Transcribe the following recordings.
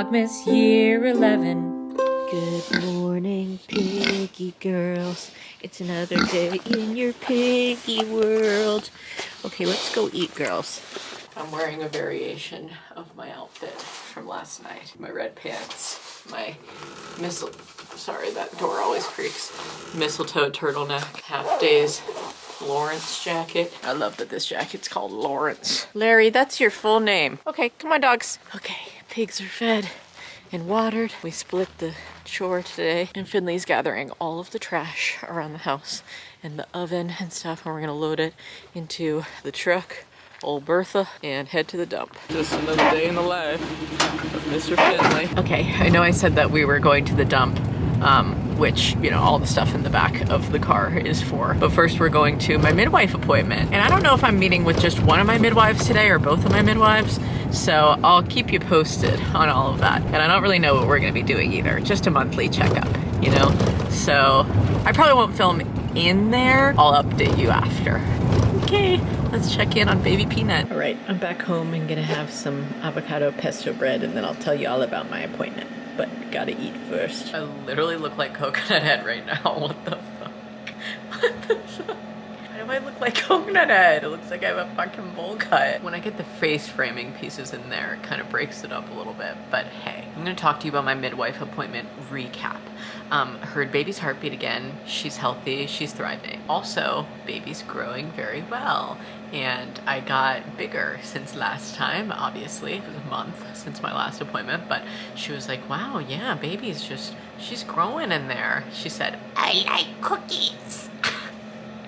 VLOGMAS year 11. Good morning, piggy girls. It's another day in your piggy world. Okay, let's go eat, girls. I'm wearing a variation of my outfit from last night. My red pants, my sorry, that door always creaks. Mistletoe turtleneck, half days Lawrence jacket. I love that this jacket's called Lawrence. Larry, that's your full name. Okay, come on, dogs. Okay, pigs are fed and watered. We split the chore today, and Finley's gathering all of the trash around the house and the oven and stuff, and we're gonna load it into the truck, old Bertha, and head to the dump. Just another day in the life of Mr. Finley. Okay, I know I said that we were going to the dump, which, you know, all the stuff in the back of the car is for. But first we're going to my midwife appointment. And I don't know if I'm meeting with just one of my midwives today or both of my midwives, so I'll keep you posted on all of that. And I don't really know what we're gonna be doing either, just a monthly checkup, you know? So I probably won't film in there. I'll update you after. Okay, let's check in on baby Peanut. All right, I'm back home and gonna have some avocado pesto bread, and then I'll tell you all about my appointment. But gotta eat first. I literally look like Coconut Head right now. What the fuck? What the fuck? Why do I look like Coconut Head? It looks like I have a fucking bowl cut. When I get the face framing pieces in there, it kind of breaks it up a little bit. But hey, I'm gonna talk to you about my midwife appointment recap. Heard baby's heartbeat again. She's healthy, she's thriving. Also, baby's growing very well. And I got bigger since last time, obviously. It was a month since my last appointment, but she was like, wow, yeah, baby's just, she's growing in there. She said, I like cookies.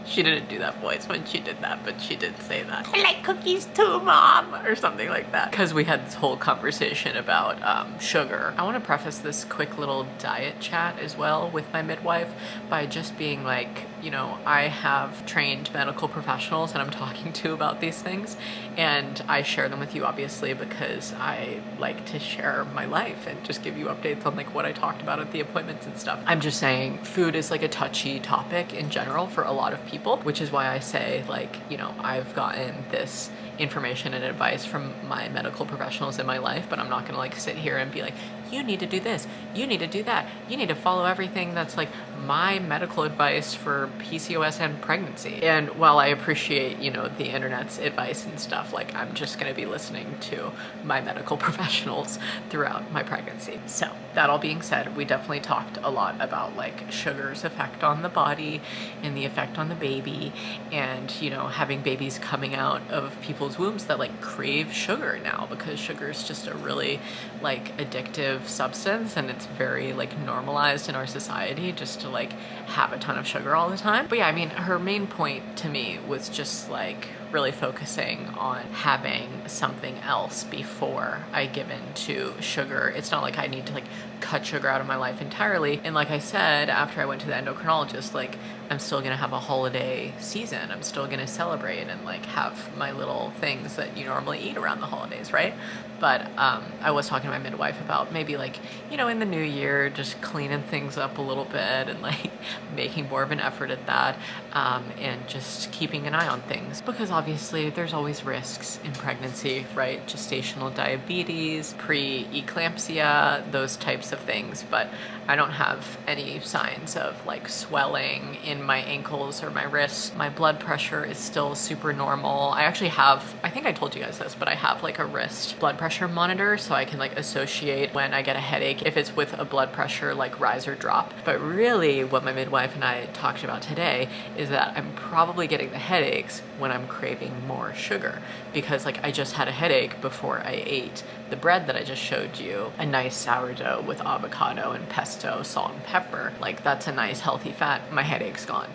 She didn't do that voice when she did that, but she did say that. I like cookies too, Mom, or something like that. Because we had this whole conversation about sugar. I want to preface this quick little diet chat as well with my midwife by just being like, you know, I have trained medical professionals that I'm talking to about these things, and I share them with you obviously because I like to share my life and just give you updates on like what I talked about at the appointments and stuff. I'm just saying food is like a touchy topic in general for a lot of people, which is why I say, like, you know, I've gotten this information and advice from my medical professionals in my life, but I'm not gonna like sit here and be like, you need to do this, you need to do that, you need to follow everything that's like my medical advice for PCOS and pregnancy. And while I appreciate, you know, the internet's advice and stuff, like I'm just gonna be listening to my medical professionals throughout my pregnancy. So that all being said, we definitely talked a lot about like sugar's effect on the body and the effect on the baby, and, you know, having babies coming out of people's wombs that like crave sugar now because sugar is just a really like addictive substance, and it's very like normalized in our society just to like have a ton of sugar all the time. But yeah, I mean, her main point to me was just like really focusing on having something else before I give in to sugar. It's not like I need to like cut sugar out of my life entirely. And like I said, after I went to the endocrinologist, like I'm still gonna have a holiday season. I'm still gonna celebrate and like have my little things that you normally eat around the holidays, right? But I was talking to my midwife about maybe like, you know, in the new year, just cleaning things up a little bit and like making more of an effort at that, and just keeping an eye on things, because obviously there's always risks in pregnancy, right? Gestational diabetes, pre-eclampsia, those types of things. But I don't have any signs of like swelling in my ankles or my wrists. My blood pressure is still super normal. I actually have, I think I told you guys this, but I have like a wrist blood pressure monitor, so I can like associate when I get a headache if it's with a blood pressure like rise or drop. But really what my midwife and I talked about today is that I'm probably getting the headaches when I'm craving more sugar, because like I just had a headache before I ate the bread that I just showed you, a nice sourdough with avocado and pesto, salt and pepper. Like that's a nice healthy fat. My headache's gone.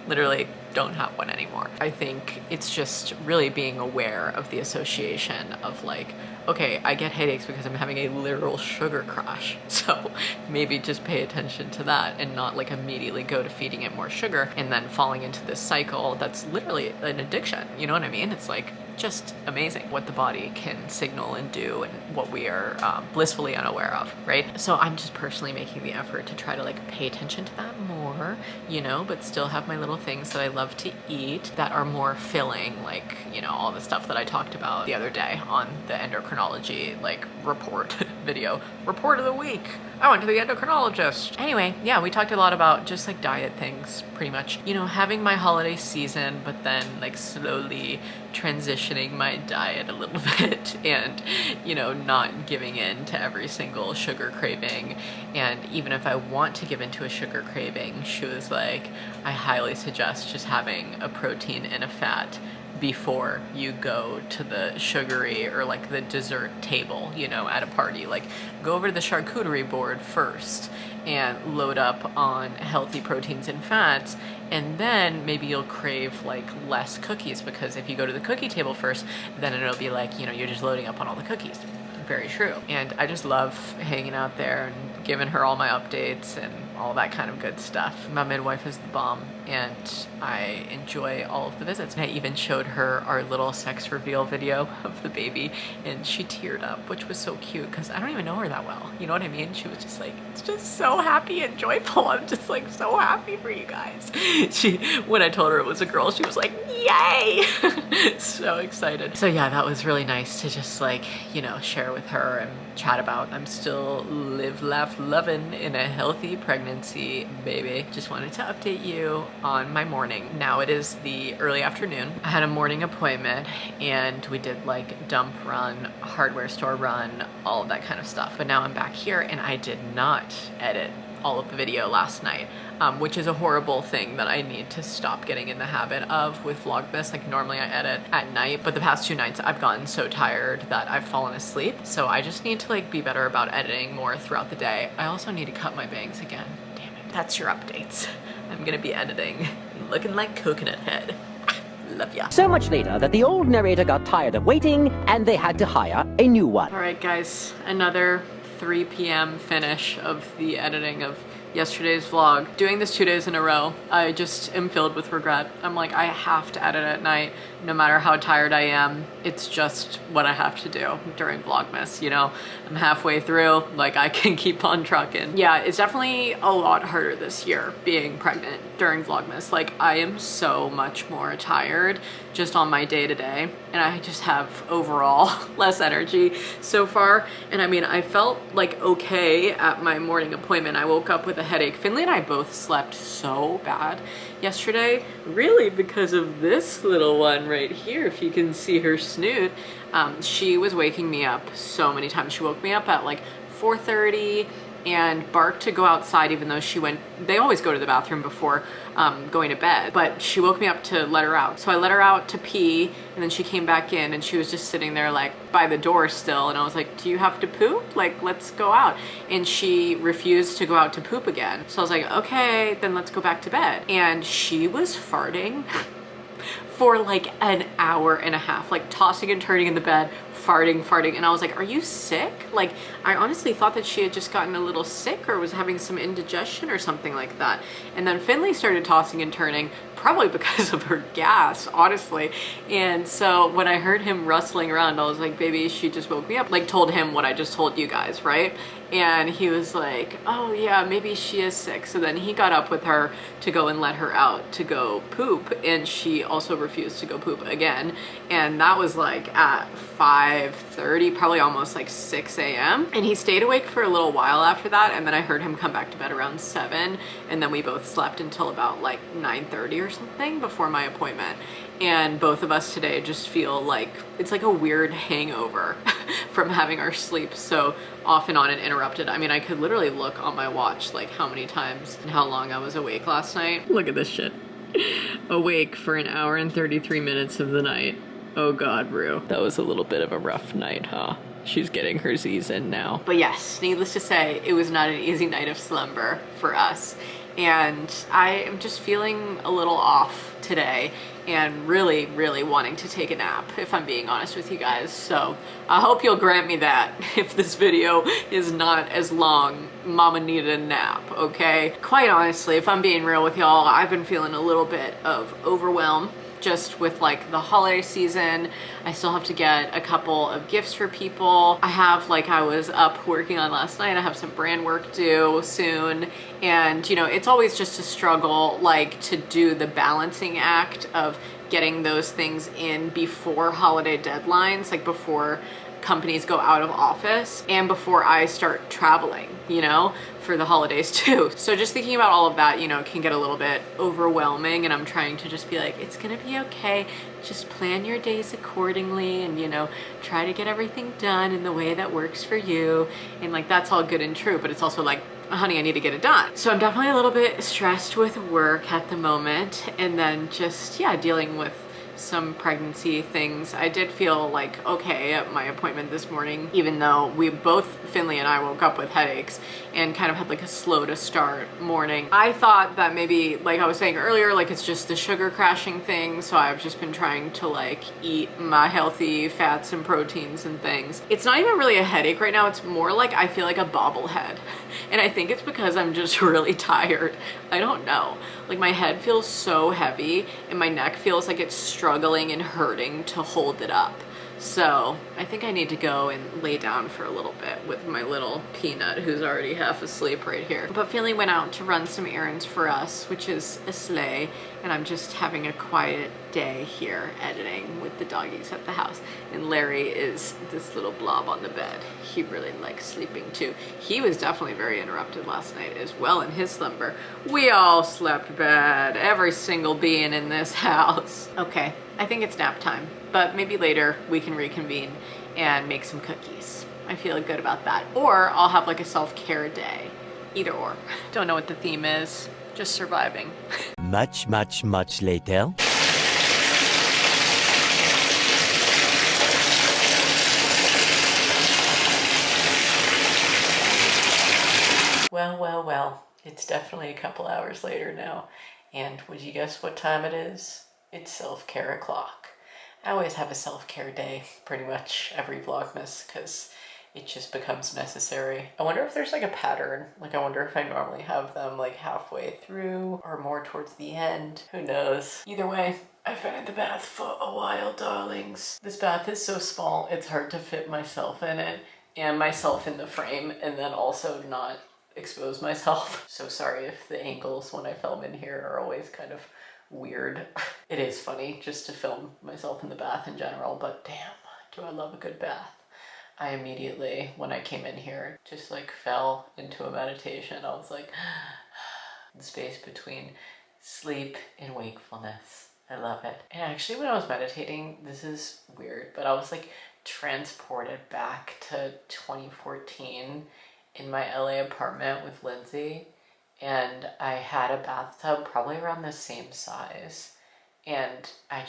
Literally don't have one anymore. I think it's just really being aware of the association of like, okay, I get headaches because I'm having a literal sugar crash. So maybe just pay attention to that and not like immediately go to feeding it more sugar and then falling into this cycle that's literally an addiction. You know what I mean? It's like just amazing what the body can signal and do and what we are blissfully unaware of, right? So I'm just personally making the effort to try to like pay attention to that more, you know, but still have my little things that I love to eat that are more filling, like, you know, all the stuff that I talked about the other day on the endocrinology like report video. Report of the week. I went to the endocrinologist. Anyway, yeah, we talked a lot about just like diet things, pretty much. You know, having my holiday season, but then like slowly transitioning my diet a little bit and, you know, not giving in to every single sugar craving. And even if I want to give into a sugar craving, she was like, I highly suggest just having a protein and a fat before you go to the sugary or like the dessert table, you know, at a party. Like, go over to the charcuterie board first and load up on healthy proteins and fats, and then maybe you'll crave like less cookies, because if you go to the cookie table first, then it'll be like, you know, you're just loading up on all the cookies. Very true. And I just love hanging out there and giving her all my updates and all that kind of good stuff. My midwife is the bomb, and I enjoy all of the visits. And I even showed her our little sex reveal video of the baby, and she teared up, which was so cute because I don't even know her that well. You know what I mean? She was just like, it's just so happy and joyful. I'm just like so happy for you guys. When I told her it was a girl, she was like, yay! So excited. So yeah, that was really nice to just like, you know, share with her and chat about. I'm still live, laugh, loving in a healthy pregnancy, baby. Just wanted to update you on my morning. Now it is the early afternoon. I had a morning appointment and we did like dump run, hardware store run, all of that kind of stuff. But now I'm back here and I did not edit all of the video last night, which is a horrible thing that I need to stop getting in the habit of with Vlogmas. Like, normally I edit at night, but the past 2 nights I've gotten so tired that I've fallen asleep. So I just need to like be better about editing more throughout the day. I also need to cut my bangs again. Damn it. That's your updates. I'm gonna be editing looking like Coconut Head. Love ya. So much later that the old narrator got tired of waiting and they had to hire a new one. All right, guys, another 3 p.m. finish of the editing of yesterday's vlog. Doing this 2 days in a row, I just am filled with regret. I'm like, I have to edit at night, no matter how tired I am. It's just what I have to do during Vlogmas, you know? I'm halfway through, like I can keep on trucking. Yeah, it's definitely a lot harder this year being pregnant during Vlogmas. Like, I am so much more tired just on my day-to-day, and I just have overall less energy so far. And I mean, I felt like okay at my morning appointment. I woke up with a headache. Finley and I both slept so bad yesterday, really because of this little one right here. If you can see her snoot, she was waking me up so many times. She woke me up at like 4:30 and barked to go outside, even though they always go to the bathroom before going to bed, but she woke me up to let her out. So I let her out to pee, and then she came back in and she was just sitting there like by the door still, and I was like, do you have to poop? Like, let's go out. And she refused to go out to poop again. So I was like, okay, then let's go back to bed. And she was farting for like an hour and a half, like tossing and turning in the bed, farting, and I was like, are you sick? Like, I honestly thought that she had just gotten a little sick or was having some indigestion or something like that. And then Finley started tossing and turning, probably because of her gas, honestly. And so when I heard him rustling around, I was like, baby, she just woke me up. Like, told him what I just told you guys, right? And he was like, oh yeah, maybe she is sick. So then he got up with her to go and let her out to go poop, and she also refused to go poop again. And that was like at 5:30, probably almost like 6 a.m. And he stayed awake for a little while after that, and then I heard him come back to bed around 7, and then we both slept until about like 9:30 or something before my appointment. And both of us today just feel like it's like a weird hangover from having our sleep so off and on and interrupted. I mean, I could literally look on my watch like how many times and how long I was awake last night. Look at this shit. Awake for an hour and 33 minutes of the night. Oh God, Rue. That was a little bit of a rough night, huh? She's getting her Z's in now. But yes, needless to say, it was not an easy night of slumber for us. And I am just feeling a little off today and really, really wanting to take a nap, if I'm being honest with you guys. So I hope you'll grant me that if this video is not as long. Mama needed a nap, okay? Quite honestly, if I'm being real with y'all, I've been feeling a little bit of overwhelm just with like the holiday season. I still have to get a couple of gifts for people. I have, like I was up working on last night, I have some brand work due soon. And you know, it's always just a struggle, like to do the balancing act of getting those things in before holiday deadlines, like before companies go out of office and before I start traveling, you know, for the holidays too. So just thinking about all of that, you know, can get a little bit overwhelming, and I'm trying to just be like, it's gonna be okay. Just plan your days accordingly and, you know, try to get everything done in the way that works for you. And like, that's all good and true, but it's also like, honey, I need to get it done. So I'm definitely a little bit stressed with work at the moment, and then just, yeah, dealing with some pregnancy things. I did feel like okay at my appointment this morning, even though we both, Finley and I, woke up with headaches and kind of had like a slow to start morning. I thought that maybe, like I was saying earlier, like it's just the sugar crashing thing. So I've just been trying to like eat my healthy fats and proteins and things. It's not even really a headache right now. It's more like I feel like a bobblehead. And I think it's because I'm just really tired. I don't know. Like my head feels so heavy and my neck feels like it's struggling and hurting to hold it up. So I think I need to go and lay down for a little bit with my little peanut who's already half asleep right here. But Finley went out to run some errands for us, which is a sleigh, and I'm just having a quiet day here editing with the doggies at the house. And Larry is this little blob on the bed. He really likes sleeping too. He was definitely very interrupted last night as well in his slumber. We all slept bad, every single being in this house. Okay, I think it's nap time, but maybe later we can reconvene and make some cookies. I feel good about that. Or I'll have like a self-care day. Either or. Don't know what the theme is. Just surviving. Much later. Well. It's definitely a couple hours later now. And would you guess what time it is? It's self-care o'clock. I always have a self-care day pretty much every Vlogmas because it just becomes necessary. I wonder if there's like a pattern. Like I wonder if I normally have them like halfway through or more towards the end. Who knows? Either way, I've been in the bath for a while, darlings. This bath is so small, it's hard to fit myself in it and myself in the frame and then also not expose myself. So sorry if the angles when I film in here are always kind of weird. It is funny just to film myself in the bath in general, but damn, do I love a good bath. I immediately, when I came in here, just like fell into a meditation. I was like, the space between sleep and wakefulness. I love it. And actually when I was meditating, this is weird, but I was like transported back to 2014 in my LA apartment with Lindsay, and I had a bathtub probably around the same size, and I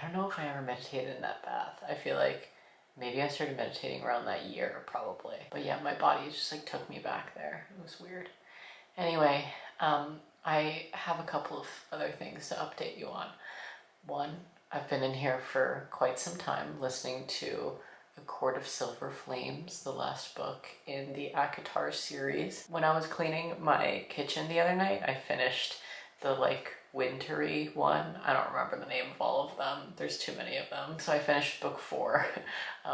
don't know if I ever meditated in that bath. I feel like maybe I started meditating around that year probably, but yeah, my body just like took me back there. It was weird. Anyway, I have a couple of other things to update you on. One, I've been in here for quite some time listening to A Court of Silver Flames, the last book in the ACOTAR series. When I was cleaning my kitchen the other night, I finished the like wintry one. I don't remember the name of all of them. There's too many of them. So I finished book 4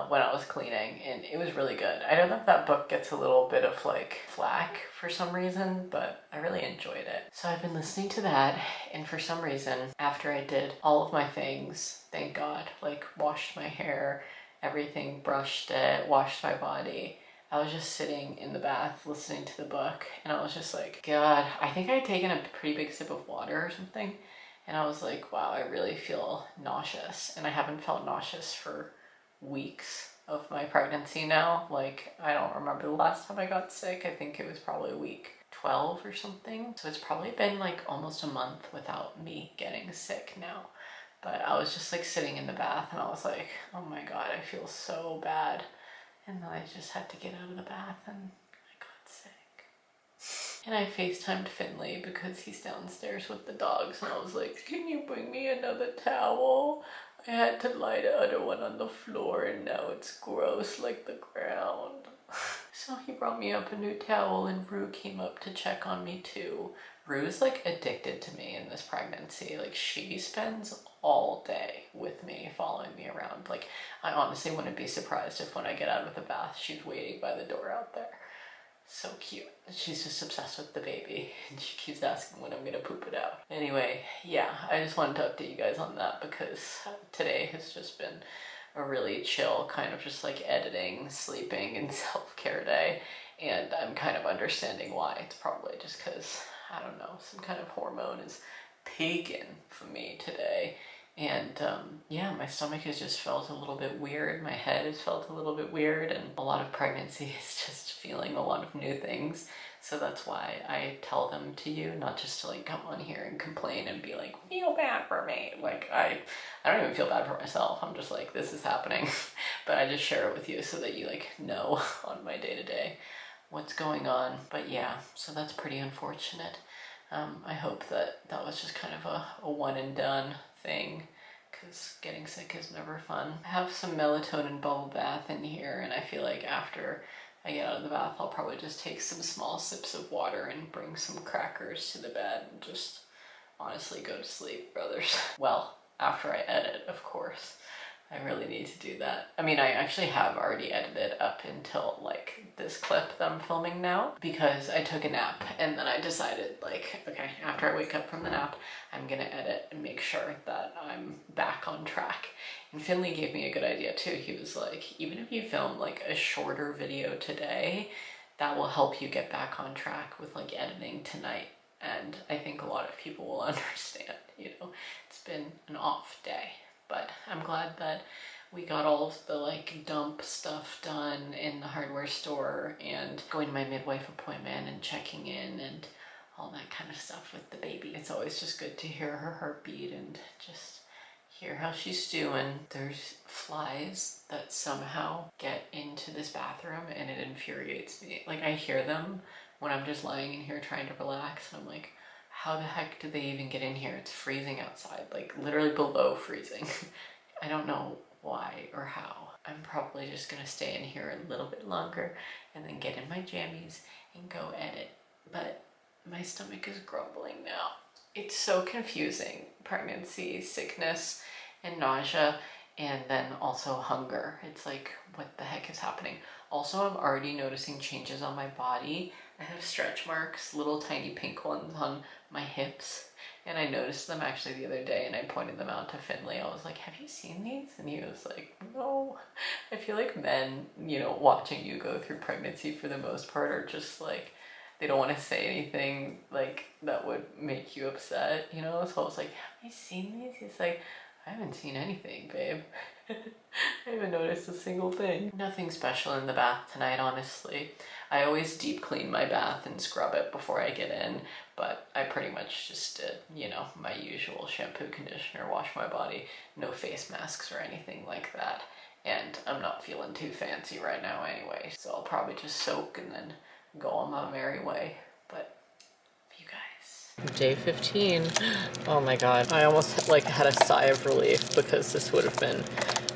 when I was cleaning, and it was really good. I know that that book gets a little bit of like flack for some reason, but I really enjoyed it. So I've been listening to that, and for some reason, after I did all of my things, thank God, like washed my hair, everything, brushed it, washed my body, I was just sitting in the bath listening to the book, and I was just like, God, I think I had taken a pretty big sip of water or something, and I was like, wow, I really feel nauseous. And I haven't felt nauseous for weeks of my pregnancy now. Like, I don't remember the last time I got sick. I think it was probably week 12 or something. So it's probably been like almost a month without me getting sick now. But I was just like sitting in the bath and I was like, oh my God, I feel so bad. And then I just had to get out of the bath and I got sick. And I FaceTimed Finley because he's downstairs with the dogs, and I was like, can you bring me another towel? I had to lie the other one on the floor and now it's gross like the ground. So he brought me up a new towel, and Rue came up to check on me too. Rue is like addicted to me in this pregnancy. Like, she spends all day with me, following me around. Like, I honestly wouldn't be surprised if when I get out of the bath, she's waiting by the door out there. So cute. She's just obsessed with the baby, and she keeps asking when I'm gonna poop it out. Anyway, yeah, I just wanted to update you guys on that because today has just been a really chill kind of just like editing, sleeping, and self-care day. And I'm kind of understanding why. It's probably just because, I don't know, some kind of hormone is peaking for me today. And yeah, my stomach has just felt a little bit weird. My head has felt a little bit weird, and a lot of pregnancy is just feeling a lot of new things. So that's why I tell them to you, not just to like come on here and complain and be like, feel bad for me. Like, I don't even feel bad for myself. I'm just like, this is happening. But I just share it with you so that you like know on my day-to-day what's going on. But yeah, so that's pretty unfortunate. I hope that was just kind of a one and done thing, because getting sick is never fun. I have some melatonin bubble bath in here, and I feel like after I get out of the bath, I'll probably just take some small sips of water and bring some crackers to the bed and just honestly go to sleep, brothers. Well, after I edit, of course. I really need to do that. I mean, I actually have already edited up until like this clip that I'm filming now, because I took a nap and then I decided like, okay, after I wake up from the nap, I'm gonna edit and make sure that I'm back on track. And Finley gave me a good idea too. He was like, even if you film like a shorter video today, that will help you get back on track with like editing tonight. And I think a lot of people will understand, you know, it's been an off day. But I'm glad that we got all of the like dump stuff done in the hardware store, and going to my midwife appointment and checking in and all that kind of stuff with the baby. It's always just good to hear her heartbeat and just hear how she's doing. There's flies that somehow get into this bathroom, and it infuriates me. Like, I hear them when I'm just lying in here trying to relax, and I'm like, how the heck did they even get in here? It's freezing outside, like literally below freezing. I don't know why or how. I'm probably just gonna stay in here a little bit longer and then get in my jammies and go edit. But my stomach is grumbling now. It's so confusing. Pregnancy, sickness, and nausea, and then also hunger. It's like, what the heck is happening? Also, I'm already noticing changes on my body. I have stretch marks, little tiny pink ones on my hips, and I noticed them actually the other day, and I pointed them out to Finley. I was like, have you seen these? And he was like, no. I feel like men, you know, watching you go through pregnancy for the most part are just like, they don't want to say anything like that would make you upset, you know? So I was like, have you seen these? He's like, I haven't seen anything, babe. I haven't noticed a single thing. Nothing special in the bath tonight, honestly. I always deep clean my bath and scrub it before I get in, but I pretty much just did, you know, my usual shampoo, conditioner, wash my body, no face masks or anything like that. And I'm not feeling too fancy right now anyway, so I'll probably just soak and then go on my merry way. But you guys. Day 15. Oh my god. I almost like had a sigh of relief because this would have been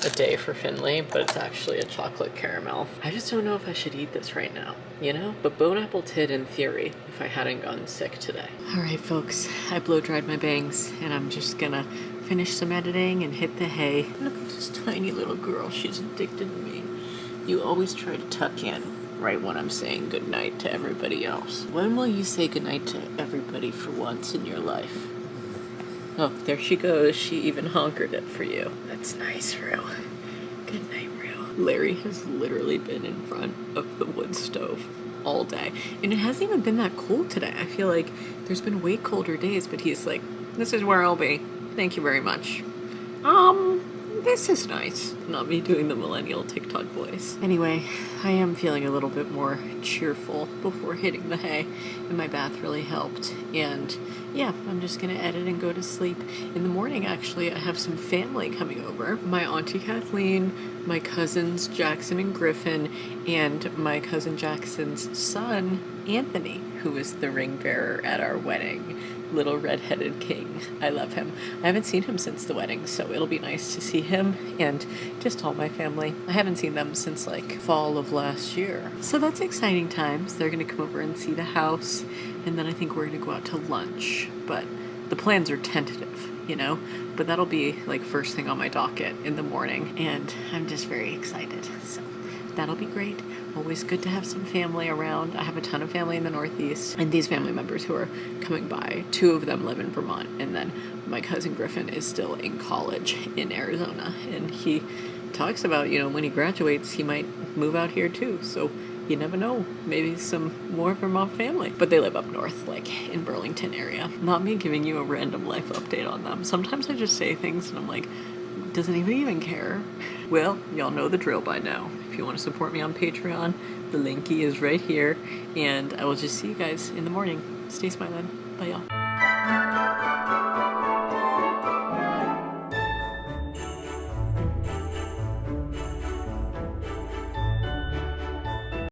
a day for Finley, but it's actually a chocolate caramel. I just don't know if I should eat this right now, you know? But bon appetit in theory, if I hadn't gotten sick today. All right, folks, I blow dried my bangs, and I'm just gonna finish some editing and hit the hay. Look at this tiny little girl. She's addicted to me. You always try to tuck in right when I'm saying goodnight to everybody else. When will you say goodnight to everybody for once in your life? Oh, there she goes. She even honkered it for you. That's nice, Rue. Good night, Rue. Larry has literally been in front of the wood stove all day. And it hasn't even been that cold today. I feel like there's been way colder days, but he's like, this is where I'll be. Thank you very much. This is nice. Not me doing the millennial TikTok voice. Anyway, I am feeling a little bit more cheerful before hitting the hay, and my bath really helped. And yeah, I'm just gonna edit and go to sleep. In the morning, actually, I have some family coming over. My auntie Kathleen, my cousins Jackson and Griffin, and my cousin Jackson's son, Anthony, who was the ring bearer at our wedding. Little red-headed king. I love him. I haven't seen him since the wedding, so it'll be nice to see him and just all my family. I haven't seen them since like fall of last year. So that's exciting times. They're gonna come over and see the house, and then I think we're gonna go out to lunch. But the plans are tentative, you know? But that'll be like first thing on my docket in the morning, and I'm just very excited. So that'll be great. Always good to have some family around. I have a ton of family in the Northeast, and these family members who are coming by, 2 of them live in Vermont, and then my cousin Griffin is still in college in Arizona, and he talks about, you know, when he graduates, he might move out here too, so you never know, maybe some more Vermont family. But they live up north, like in Burlington area. Not me giving you a random life update on them. Sometimes I just say things and I'm like, doesn't even care. Well, y'all know the drill by now. If you want to support me on Patreon, the linky is right here, and I will just see you guys in the morning. Stay smiling. Bye, y'all.